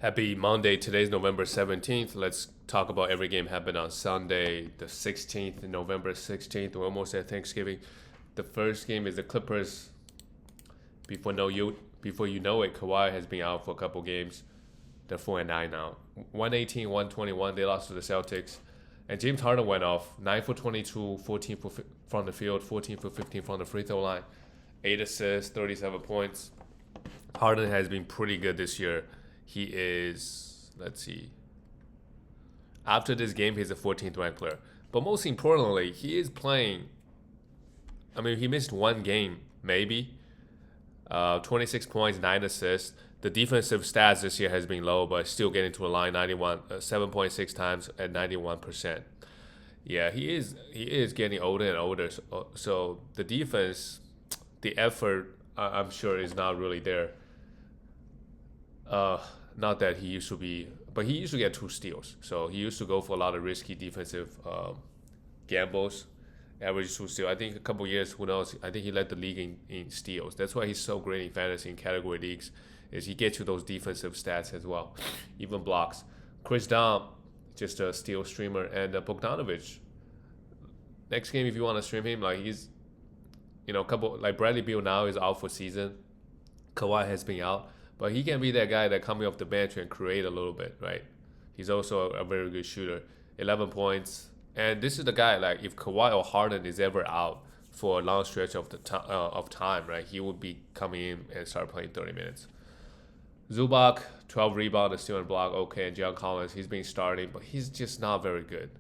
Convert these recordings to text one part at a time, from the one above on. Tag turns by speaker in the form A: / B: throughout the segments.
A: Happy Monday. Today's November 17th. Let's talk about every game happened on Sunday, the 16th, November 16th. We're almost at Thanksgiving. The first game is the Clippers. Before you know it, Kawhi has been out for a couple games. They're 4-9 now. 118, 121. They lost to the Celtics. And James Harden went off. 9 for 22, 14 from the field, 14 for 15 from the free throw line. 8 assists, 37 points. Harden has been pretty good this year. He is, let's see. After this game, he's a 14th ranked player. But most importantly, he is playing. I mean, he missed one game, maybe. 26 points, 9 assists. The defensive stats this year has been low, but still getting to a line 7.6 times at 91%. Yeah, he is getting older and older. So the defense, the effort, I'm sure is not really there. Not that he used to be, but he used to get 2 steals. So he used to go for a lot of risky defensive gambles. Average 2 steals. I think a couple years, who knows? I think he led the league in steals. That's why he's so great in fantasy and category leagues. Is he gets you those defensive stats as well, even blocks. Chris Dunn, just a steal streamer, and Bogdanovic. Next game, if you want to stream him, like he's, couple like Bradley Beal now is out for season. Kawhi has been out, but he can be that guy that coming off the bench and create a little bit, right? He's also a very good shooter. 11 points, and this is the guy like if Kawhi or Harden is ever out for a long stretch of of time, right? He would be coming in and start playing 30 minutes. Zubac, 12 rebounds, steal and block, okay. And John Collins, he's been starting, but he's just not very good.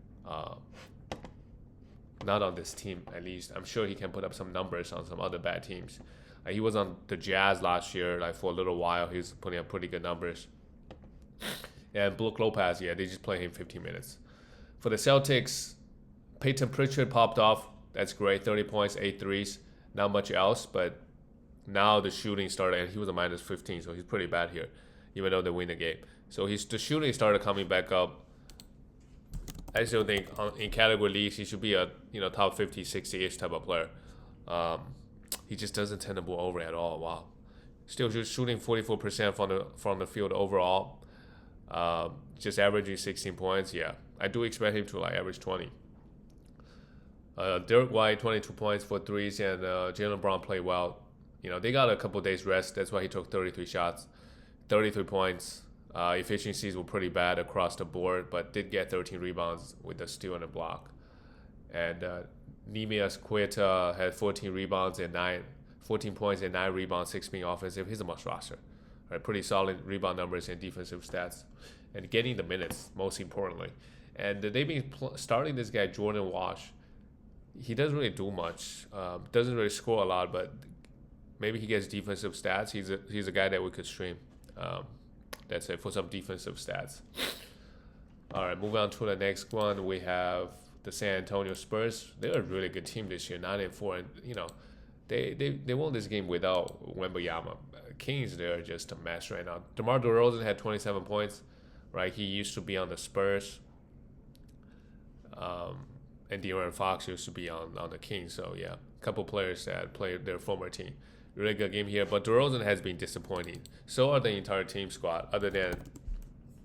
A: Not on this team, at least. I'm sure he can put up some numbers on some other bad teams. He was on the Jazz last year, like for a little while. He was putting up pretty good numbers. And Brook Lopez, yeah, they just play him 15 minutes. For the Celtics, Peyton Pritchard popped off. That's great, 30 points, 8 threes. Not much else, but now the shooting started, and he was a minus 15, so he's pretty bad here, even though they win the game. So the shooting started coming back up. I still think in category leagues, he should be a top 50, 60-ish type of player. He just doesn't tend to go over at all. Wow. Still just shooting 44% from the field overall. Just averaging 16 points. Yeah, I do expect him to average 20. Derek White, 22 points for threes, and Jaylen Brown played well. They got a couple days rest. That's why he took 33 shots, 33 points. Efficiencies were pretty bad across the board, but did get 13 rebounds with a steal and a block. And Nemias Queta had 14 points and 9 rebounds, 6 being offensive. He's a must roster. Right, pretty solid rebound numbers and defensive stats. And getting the minutes, most importantly. And they've been starting this guy, Jordan Walsh. He doesn't really do much. Doesn't really score a lot, but maybe he gets defensive stats. He's a guy that we could stream. That's it for some defensive stats. All right, moving on to the next one. We have the San Antonio Spurs. They're a really good team this year, 9-4, and they won this game without Wembanyama. Kings, they're just a mess right now. DeMar DeRozan had 27 points, right? He used to be on the Spurs. And De'Aaron Fox used to be on the Kings. So yeah, a couple players that played their former team. Really good game here, but DeRozan has been disappointing. So are the entire team squad, other than,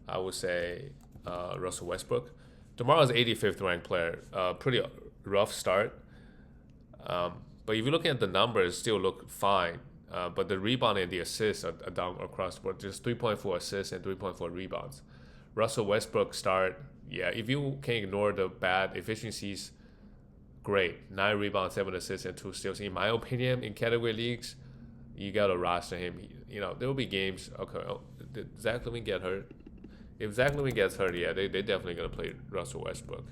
A: I would say, Russell Westbrook. DeMar is 85th ranked player. Pretty rough start. But if you look at the numbers, still look fine. But the rebound and the assists are down across the board. Just 3.4 assists and 3.4 rebounds. Russell Westbrook start, yeah, if you can ignore the bad efficiencies, great. 9 rebounds, 7 assists, and 2 steals. In my opinion, in category leagues, you got to roster him. There will be games. Okay, did Zach LaVine get hurt? If Zach LaVine gets hurt, yeah, they're definitely going to play Russell Westbrook.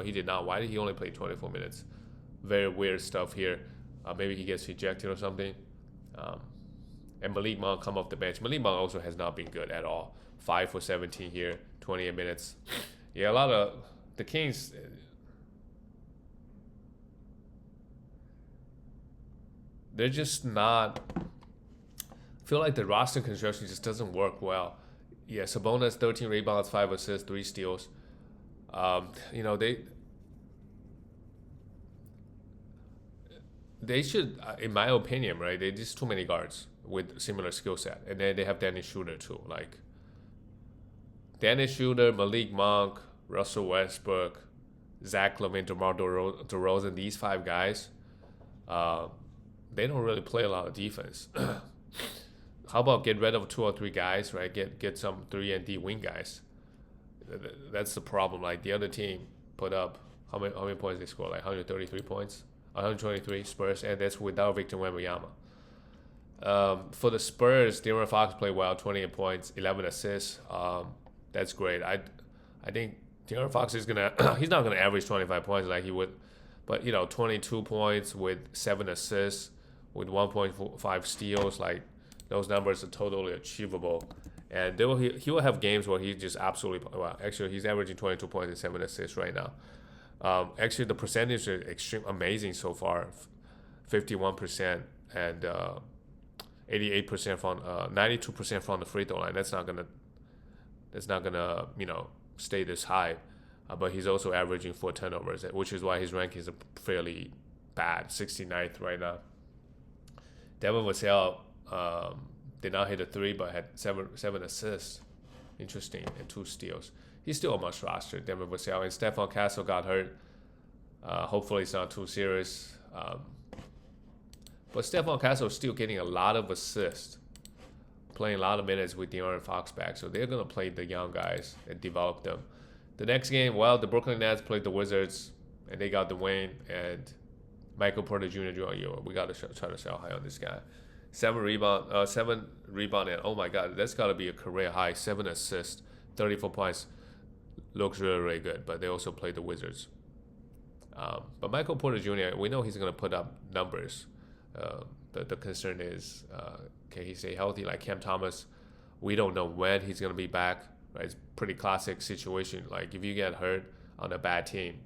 A: He did not. Why did he only play 24 minutes? Very weird stuff here. Maybe he gets ejected or something. And Malik Monk come off the bench. Malik Monk also has not been good at all. 5 for 17 here, 28 minutes. Yeah, a lot of the Kings. They're just not. I feel like the roster construction just doesn't work well. Yeah, Sabonis 13 rebounds, 5 assists, 3 steals. They should, in my opinion, right? They just too many guards with similar skill set, and then they have Dennis Schroeder too. Like, Dennis Schroeder, Malik Monk, Russell Westbrook, Zach LaVine, DeMar DeRozan, these five guys, uh, they don't really play a lot of defense. How about get rid of two or three guys, right? Get some 3 and D wing guys. That's the problem. Like the other team put up how many points they score? Like 133 points, 123 Spurs, and that's without Victor Wembanyama. For the Spurs, De'Aaron Fox played well, 28 points, 11 assists. That's great. I think De'Aaron Fox is gonna he's not gonna average 25 points like he would, but 22 points with 7 assists, with 1.5 steals, like those numbers are totally achievable. And he will have games where he just absolutely well. Actually, he's averaging 22 points and 7 assists right now. Actually, the percentage is extreme amazing so far, 51% and 88% from 92% from the free throw line. That's not gonna stay this high. But he's also averaging 4 turnovers, which is why his rankings are fairly bad, 69th right now. Devin Vassell did not hit a 3, but had seven assists. Interesting, and 2 steals. He's still a must roster, Devin Vassell. And Stephon Castle got hurt. Hopefully it's not too serious. But Stephon Castle is still getting a lot of assists, playing a lot of minutes with De'Aaron Fox back. So they're going to play the young guys and develop them. The next game, well, the Brooklyn Nets played the Wizards, and they got the win. And Michael Porter Jr. We got to try to sell high on this guy. 7 rebound, and oh my God, that's got to be a career high. 7 assists, 34 points. Looks really, really good. But they also played the Wizards. But Michael Porter Jr., we know he's going to put up numbers. The concern is, can he stay healthy? Like Cam Thomas, we don't know when he's going to be back. Right? It's pretty classic situation. Like if you get hurt on a bad team,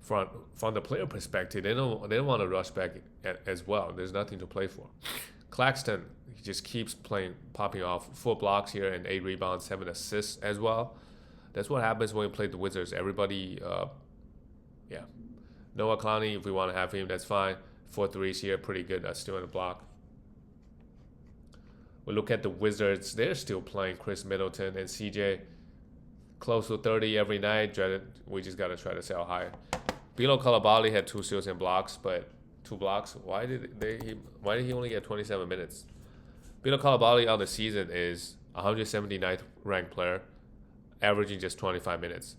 A: from the player perspective, they don't want to rush back as well. There's nothing to play for. Claxton, he just keeps popping off 4 blocks here and 8 rebounds, 7 assists as well. That's what happens when we play the Wizards. Everybody, Noah Clowney, if we want to have him, that's fine. 4 threes here, pretty good. That's still in the block. We look at the Wizards. They're still playing Chris Middleton and CJ close to 30 every night. We just got to try to sell high. Bilo Coulibaly had 2 steals and blocks, but 2 blocks. Why did he only get 27 minutes? Bilo Coulibaly on the season is 179th ranked player, averaging just 25 minutes.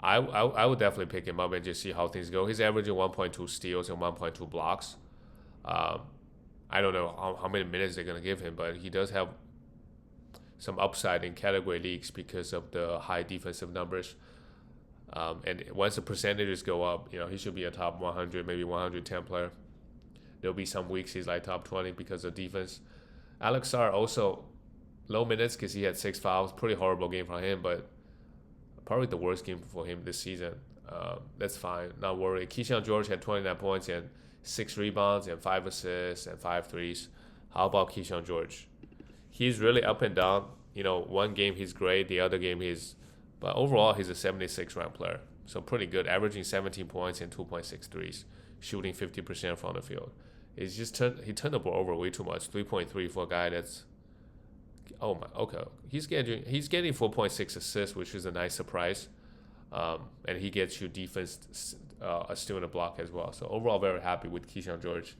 A: I would definitely pick him up and just see how things go. He's averaging 1.2 steals and 1.2 blocks. I don't know how many minutes they're going to give him, but he does have some upside in category leagues because of the high defensive numbers. And once the percentages go up, he should be a top 100, maybe 110 player. There'll be some weeks he's like top 20 because of defense. Alex Sarr also low minutes because he had 6 fouls. Pretty horrible game for him, but probably the worst game for him this season. That's fine, not worried. Keyshawn George had 29 points and 6 rebounds and 5 assists and 5 threes. How about Keyshawn George? He's really up and down. One game he's great, the other game but overall he's a 76 ranked player. So pretty good, averaging 17 points and 2.6 threes, shooting 50% from the field. It's just he turned the ball over way too much. 3.3 for a guy that's okay. He's getting 4.6 assists, which is a nice surprise. And he gets you defense a steal in the block as well. So overall, very happy with Keyshawn George.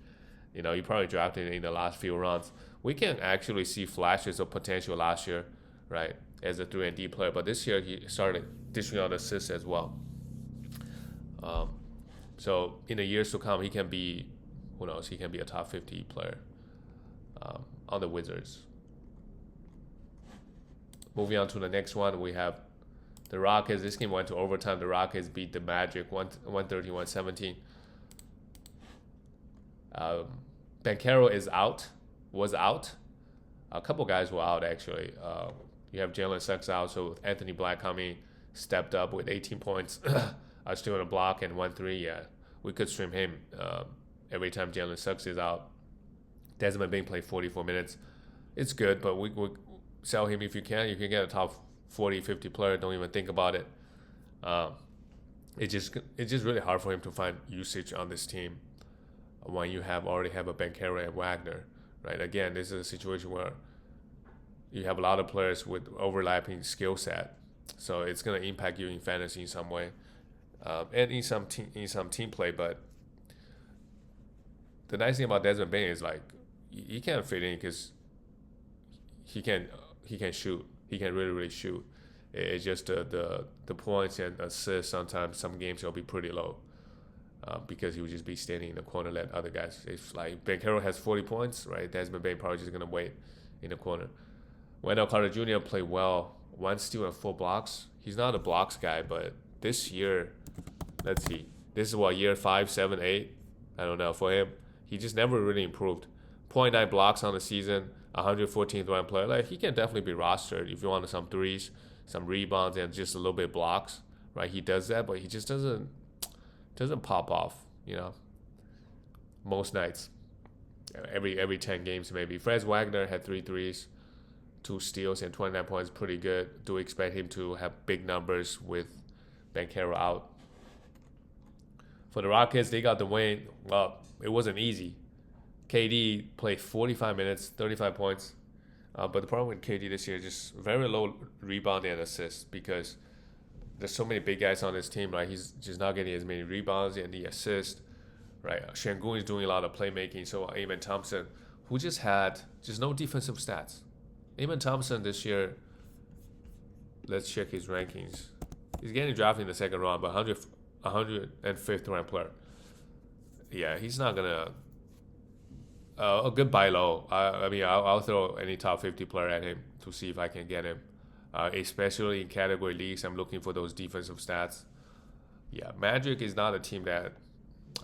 A: You probably drafted him in the last few rounds. We can actually see flashes of potential last year, right, as a 3-and-D player. But this year, he started dishing out assists as well. So in the years to come, he can be, who knows, he can be a top 50 player on the Wizards. Moving on to the next one, we have the Rockets. This game went to overtime. The Rockets beat the Magic 130-117. Banchero was out. A couple guys were out, actually. You have Jalen Suggs out, so Anthony Black coming, stepped up with 18 points, still in a block and 1 3. Yeah, we could stream him every time Jalen Suggs is out. Desmond Bain played 44 minutes. It's good, but we sell him if you can. You can get a top 40, 50 player. Don't even think about it. It's just really hard for him to find usage on this team when you already have a Banchero and Wagner, right? Again, this is a situation where You have a lot of players with overlapping skill set, so it's gonna impact you in fantasy in some way, and in some team play. But the nice thing about Desmond Bain is like he can't fit in because he can he can shoot. He can really shoot. It's just the points and assists. Sometimes some games will be pretty low. Because he would just be standing in the corner, let other guys. If like Bankero has 40 points, right? Desmond Bain probably just gonna wait in the corner. Wendell Carter Jr. played well, 1 steal and 4 blocks. He's not a blocks guy, but this year, let's see, this is what year 5, 7, 8. I don't know for him. He just never really improved. Point 0.9 blocks on the season, 114th ranked player. Like he can definitely be rostered if you want some threes, some rebounds, and just a little bit blocks, right? He does that, but he just doesn't pop off, most nights. Every 10 games maybe. Franz Wagner had 3 threes, 2 steals, and 29 points. Pretty good. Do expect him to have big numbers with Bankero out. For the Rockets, they got the win. Well, it wasn't easy. KD played 45 minutes, 35 points. But the problem with KD this year is just very low rebound and assists because there's so many big guys on this team, right? He's just not getting as many rebounds and the assist, right? Şengün is doing a lot of playmaking. So Amen Thompson, who just had no defensive stats. Amen Thompson this year, let's check his rankings. He's getting drafted in the second round, but 105th ranked player. Yeah, he's not gonna. A good buy low. I'll throw any top 50 player at him to see if I can get him. Especially in category leagues, I'm looking for those defensive stats. Yeah, Magic is not a team that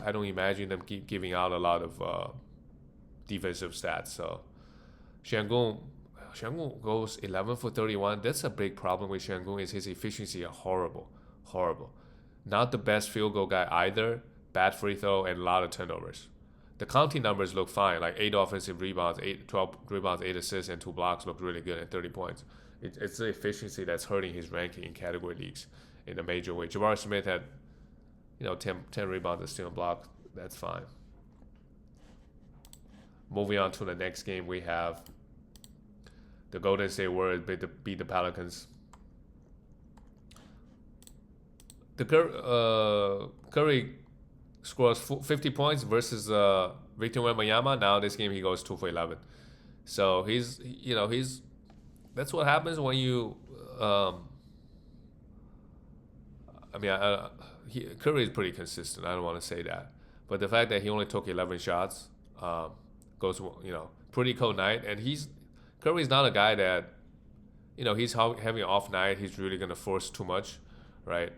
A: I don't imagine them keep giving out a lot of defensive stats. So Şengün goes 11 for 31. That's a big problem with Şengün is his efficiency is horrible. Not the best field goal guy either. Bad free throw and a lot of turnovers. The counting numbers look fine, like 8 offensive rebounds, 12 rebounds, 8 assists, and 2 blocks look really good at 30 points. It's the efficiency that's hurting his ranking in category leagues in a major way. Jabari Smith had, 10 rebounds and steal and block. That's fine. Moving on to the next game, we have the Golden State Warriors beat the Pelicans. Curry scores 50 points versus Victor Wembanyama. Now this game he goes 2 for 11. So he's that's what happens when you. Curry is pretty consistent. I don't want to say that, but the fact that he only took 11 shots goes pretty cold night. And Curry's not a guy that he's having an off night. He's really gonna force too much, right?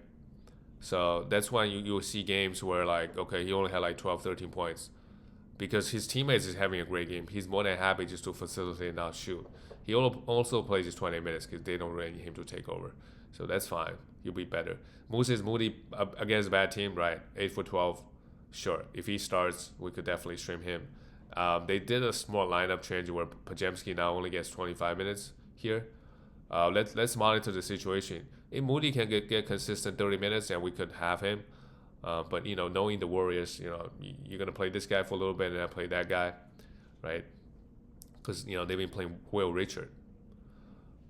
A: So that's why you'll see games where he only had 12, 13 points because his teammates is having a great game. He's more than happy just to facilitate and not shoot. He also plays just 20 minutes because they don't really need him to take over. So that's fine. He'll be better. Moses Moody against a bad team, right? 8 for 12. Sure. If he starts, we could definitely stream him. They did a small lineup change where Pajemski now only gets 25 minutes here. Let's monitor the situation. If Moody can get consistent 30 minutes, and we could have him. But knowing the Warriors, you're gonna play this guy for a little bit and then play that guy, right? Because they've been playing Will Richard.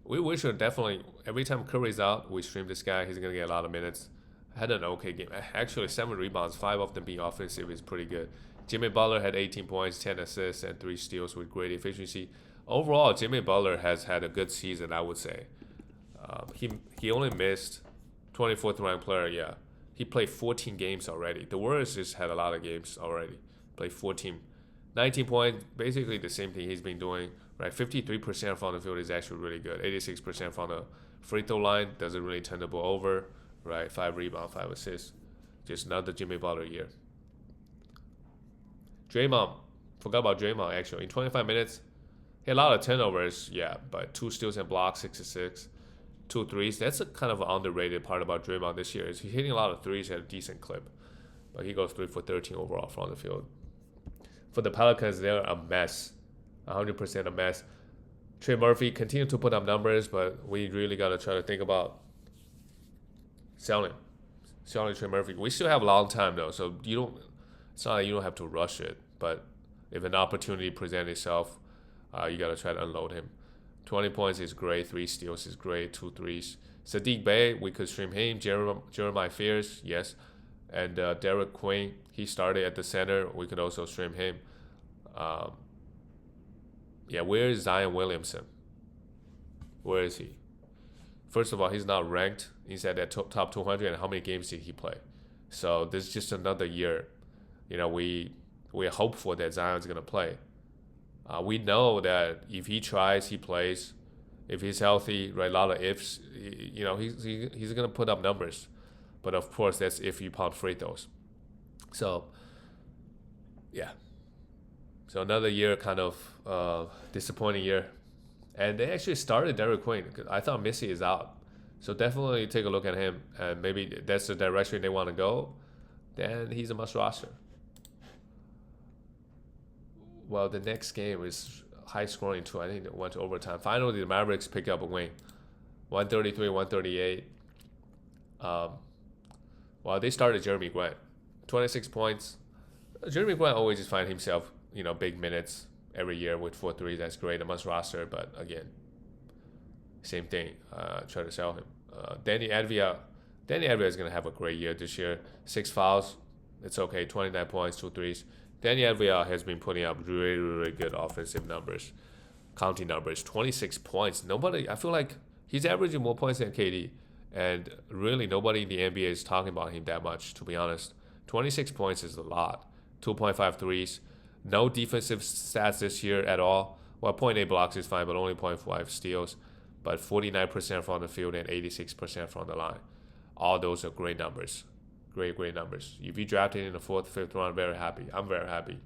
A: Will Richard definitely every time Curry's out, we stream this guy. He's gonna get a lot of minutes. Had an okay game. Actually, 7 rebounds, 5 of them being offensive is pretty good. Jimmy Butler had 18 points, 10 assists, and 3 steals with great efficiency. Overall, Jimmy Butler has had a good season, I would say. He only missed 24th ranked player. Yeah, he played 14 games already. The Warriors just had a lot of games already. Played 14, 19 points, basically the same thing he's been doing. Right, 53% from the field is actually really good. 86% from the free throw line, doesn't really turn the ball over. Right, 5 rebounds, 5 assists. Just another Jimmy Butler year. Draymond, forgot about Draymond actually. In 25 minutes, he had a lot of turnovers, yeah, but 2 steals and blocks, 6 assists, 2 threes. That's a kind of an underrated part about Draymond this year. Is he's hitting a lot of threes at a decent clip, but he goes 3 for 13 overall from the field. For the Pelicans, they're a mess, 100% a mess. Trey Murphy continued to put up numbers, but we really got to try to think about selling Trey Murphy. We still have a long time though, so it's not like you don't have to rush it, but if an opportunity presents itself, you got to try to unload him. 20 points is great. 3 steals is great. 2 threes. Sadiq Bey, we could stream him. Jeremiah Fears, yes. And Derek Queen, he started at the center. We could also stream him. Yeah, where is Zion Williamson? Where is he? First of all, he's not ranked inside that top 200. And how many games did he play? So this is just another year. We're hopeful that Zion's gonna play. We know that if he tries, he plays. If he's healthy, right, a lot of ifs. He's gonna put up numbers, but of course that's if you pound free throws. So, yeah. So another year, kind of disappointing year, and they actually started Derek Queen. I thought Missy is out, so definitely take a look at him, and maybe that's the direction they want to go. Then he's a must roster. Well, the next game is high scoring too. I think it went to overtime. Finally, the Mavericks pick up a win, 133-138. Well, they started Jeremy Grant, 26 points. Jeremy Grant always just find himself, big minutes every year with 4 threes. That's great. A must roster, but again, same thing. Try to sell him. Danny Advia is gonna have a great year this year. 6 fouls. It's okay. 29 points, 2 threes. Danny Advia has been putting up really, really good offensive numbers, counting numbers. 26 points. I feel like he's averaging more points than KD, and really nobody in the NBA is talking about him that much, to be honest. 26 points is a lot. 2.5 threes. No defensive stats this year at all. Well, 0.8 blocks is fine, but only 0.5 steals. But 49% from the field and 86% from the line. All those are great numbers. Great numbers. If you draft him in the 4th, 5th round, very happy. I'm very happy.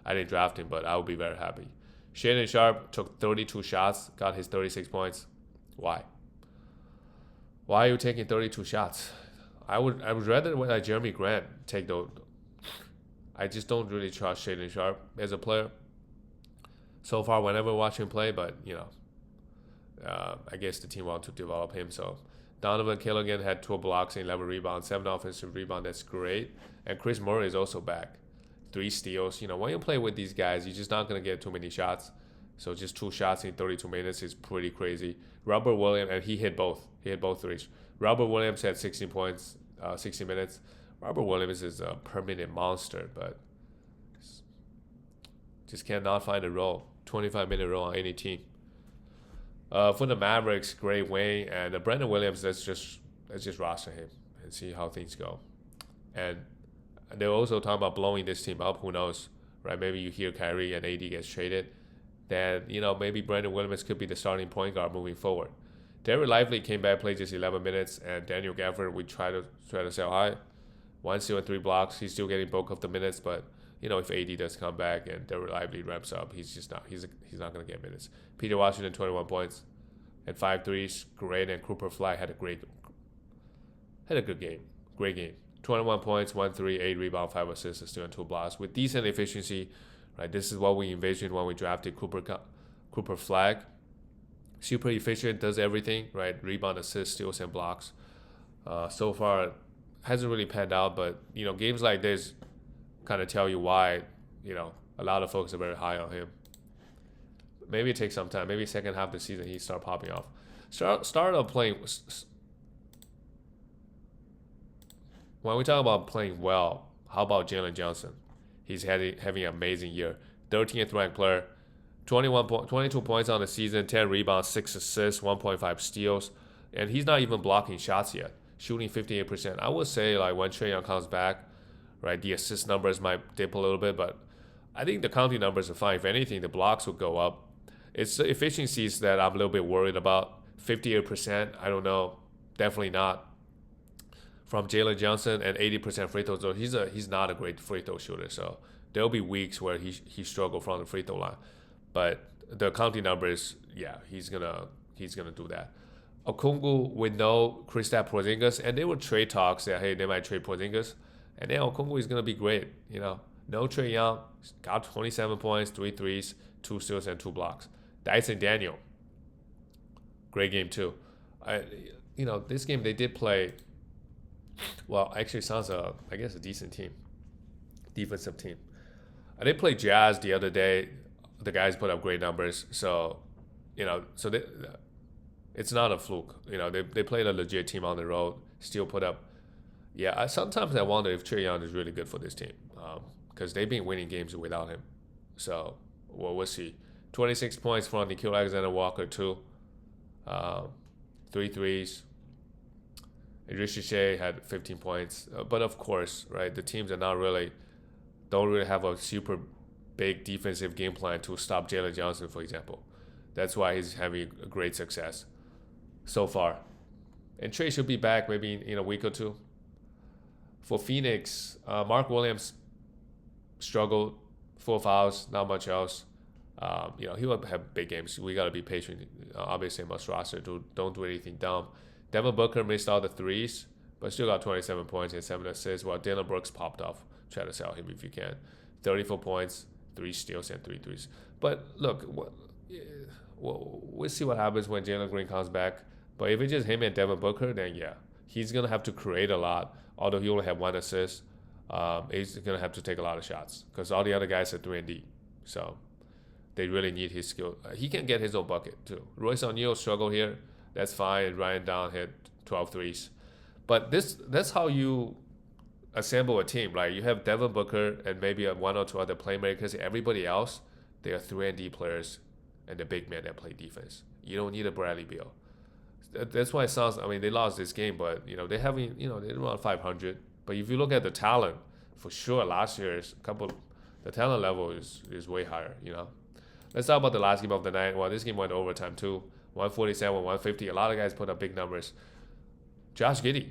A: I didn't draft him, but I would be very happy. Shannon Sharp took 32 shots, got his 36 points. Why? Why are you taking 32 shots? I would rather let Jeremy Grant take those. I just don't really trust Shaedon Sharp as a player so far whenever I watch him play, but I guess the team wants to develop him. So Donovan Killigan had 12 blocks and 11 rebounds, 7 offensive rebounds. That's great. And Chris Murray is also back. 3 steals. When you play with these guys, you're just not going to get too many shots. So just 2 shots in 32 minutes is pretty crazy. Robert Williams, and he hit both. He hit both threes. Robert Williams had 16 points, 60 minutes. Robert Williams is a permanent monster, but just cannot find a role. 25-minute role on any team. For the Mavericks, great win, and Brandon Williams. Let's just roster him and see how things go. And they're also talking about blowing this team up. Who knows, right? Maybe you hear Kyrie and AD gets traded, then maybe Brandon Williams could be the starting point guard moving forward. Derek Lively came back, played just 11 minutes, and Daniel Gafford, we try to sell high. 1 steal and 3 blocks. He's still getting bulk of the minutes, but if AD does come back and Derek Lively ramps up, he's not going to get minutes. Peter Washington, 21 points and 5 threes. Great. And Cooper Fly had a good game. Great game. 21 points, 1 3, 8 rebounds, 5 assists, a steal, and 2 blocks with decent efficiency. Right, this is what we envisioned when we drafted Cooper Flag. Super efficient, does everything. Right, rebound, assists, steals, and blocks. So far, hasn't really panned out, but games like this kind of tell you why a lot of folks are very high on him. Maybe it takes some time. Maybe second half of the season he start popping off. Start playing. When we talk about playing well, how about Jalen Johnson? He's having an amazing year. 13th ranked player, 22 points on the season, 10 rebounds, 6 assists, 1.5 steals, and he's not even blocking shots yet. Shooting 58%. I would say when Trae Young comes back, right, the assist numbers might dip a little bit, but I think the counting numbers are fine. If anything, the blocks will go up. It's the efficiencies that I'm a little bit worried about. 58%, I don't know, definitely not. From Jalen Johnson and 80% free throw zone, he's not a great free throw shooter. So there'll be weeks where he struggle from the free throw line, but the counting numbers, yeah, he's gonna do that. Okongwu with no Kristaps Porzingis, and they were trade talks that hey they might trade Porzingis, and then Okongwu is gonna be great. No Trae Young, got 27 points, 3 threes, 2 steals, and 2 blocks. Dyson Daniel, great game too. This game they did play. Well, actually, sounds I guess a decent team, defensive team. They played Jazz the other day. The guys put up great numbers, so So it's not a fluke. They played a legit team on the road, still put up. Yeah, sometimes I wonder if Trae Young is really good for this team, because they've been winning games without him. So we'll see. 26 points from Nickeil Alexander-Walker too. Three threes. Idris Shea had 15 points, but of course, right? The teams are don't really have a super big defensive game plan to stop Jalen Johnson, for example. That's why he's having a great success so far. And Trey should be back maybe in a week or two. For Phoenix, Mark Williams struggled, 4 fouls, not much else. He will have big games. We got to be patient. Obviously, must roster. Don't do anything dumb. Devin Booker missed all the threes, but still got 27 points and 7 assists, while Dylan Brooks popped off. Try to sell him if you can. 34 points, 3 steals, and 3 threes. But look, we'll see what happens when Jalen Green comes back. But if it's just him and Devin Booker, then yeah, he's going to have to create a lot. Although he only had 1 assist, he's going to have to take a lot of shots because all the other guys are 3-and-D. So they really need his skill. He can get his own bucket too. Royce O'Neal struggled here. That's fine. Ryan Down hit 12 threes. But that's how you assemble a team. Like you have Devin Booker and maybe 1 or 2 other playmakers. Everybody else, they are 3-and-D players and the big men that play defense. You don't need a Bradley Beal. That's why it sounds. I mean, they lost this game, but they haven't. They're around 500. But if you look at the talent, for sure, last year's the talent level is way higher. Let's talk about the last game of the night. Well, this game went overtime too. 147, 150. A lot of guys put up big numbers. Josh Giddey,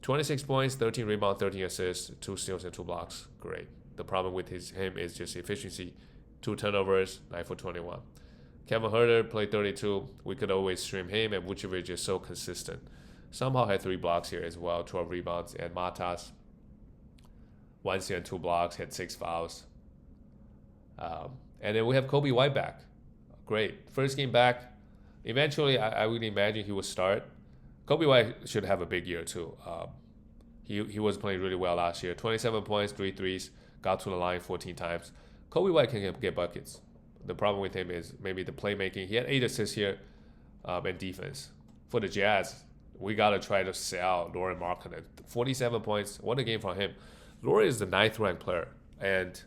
A: 26 points, 13 rebounds, 13 assists, 2 steals, and 2 blocks. Great. The problem with him is just efficiency. 2 turnovers, 9 for 21. Kevin Huerter played 32. We could always stream him, and Vucevic is so consistent. Somehow had 3 blocks here as well, 12 rebounds. And Matas, 1 steal and 2 blocks, had 6 fouls. And then we have Kobe White back. Great. First game back. Eventually, I would imagine he would start. Kobe White should have a big year too. He was playing really well last year. 27 points, 3 threes, got to the line 14 times. Kobe White can get buckets. The problem with him is maybe the playmaking. He had 8 assists here, and defense. For the Jazz, we got to try to sell Lauri Markkanen. 47 points. What a game for him. Lauri is the 9th ranked player. And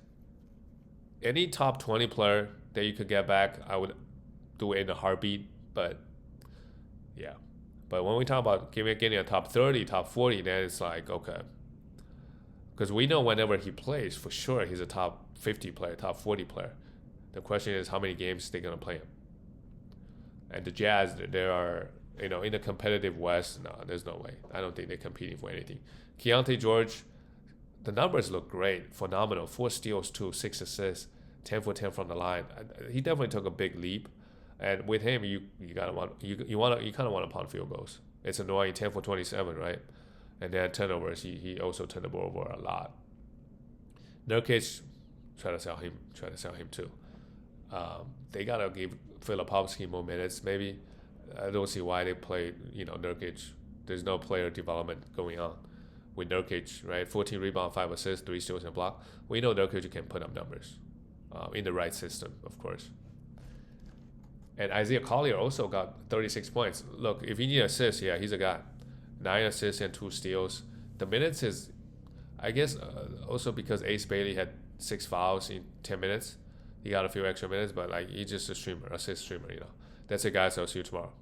A: any top 20 player that you could get back, I would do it in a heartbeat. But, yeah. But when we talk about getting a top 30, top 40, then it's like, okay. Because we know whenever he plays, for sure, he's a top 50 player, top 40 player. The question is how many games they're going to play him. And the Jazz, there are, in the competitive West, no, there's no way. I don't think they're competing for anything. Keontae George, the numbers look great, phenomenal. 4 steals, 6 assists, 10 for 10 from the line. He definitely took a big leap. And with him, you kind of want to pound field goals. It's annoying, 10 for 27, right? And then turnovers, he also turned the ball over a lot. Nurkic, try to sell him too. They gotta give Filipowski more minutes, maybe. I don't see why they play, Nurkic. There's no player development going on with Nurkic, right? 14 rebounds, 5 assists, 3 steals and block. We know Nurkic can put up numbers in the right system, of course. And Isaiah Collier also got 36 points. Look, if you need assists, yeah, he's a guy. 9 assists and 2 steals. The minutes is, I guess, also because Ace Bailey had 6 fouls in 10 minutes. He got a few extra minutes, but he's just a streamer, assist streamer, That's it, guys. I'll see you tomorrow.